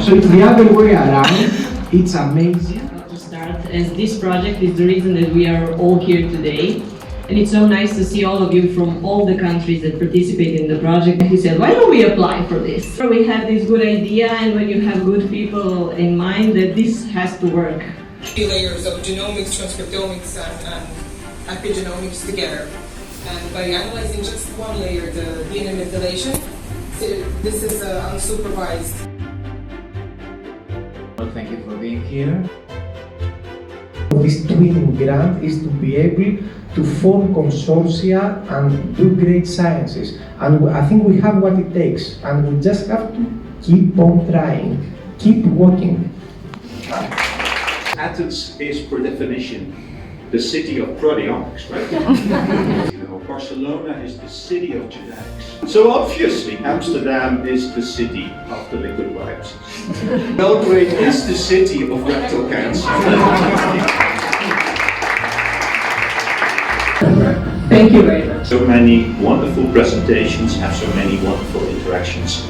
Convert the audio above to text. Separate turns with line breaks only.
So it's the other way around. It's amazing.
To start, as this project is the reason that we are all here today. And it's so nice to see all of you from all the countries that participate in the project. He said, why don't we apply for this? So we have this good idea, and when you have good people in mind, that this has to work.
3 layers of genomics, transcriptomics, and epigenomics together. And by analyzing just one layer, the DNA methylation, this is unsupervised.
Well, thank you for being here.
This twinning grant is to be able to form consortia and do great sciences. And I think we have what it takes, and we just have to keep on trying, keep working.
Athens is, per definition, the city of proteomics, right? You know, Barcelona is the city of genetics. So obviously, Amsterdam is the city of the liquid biopsies. Belgrade is the city of rectal cancer.
Thank you very much.
So many wonderful presentations, have so many wonderful interactions.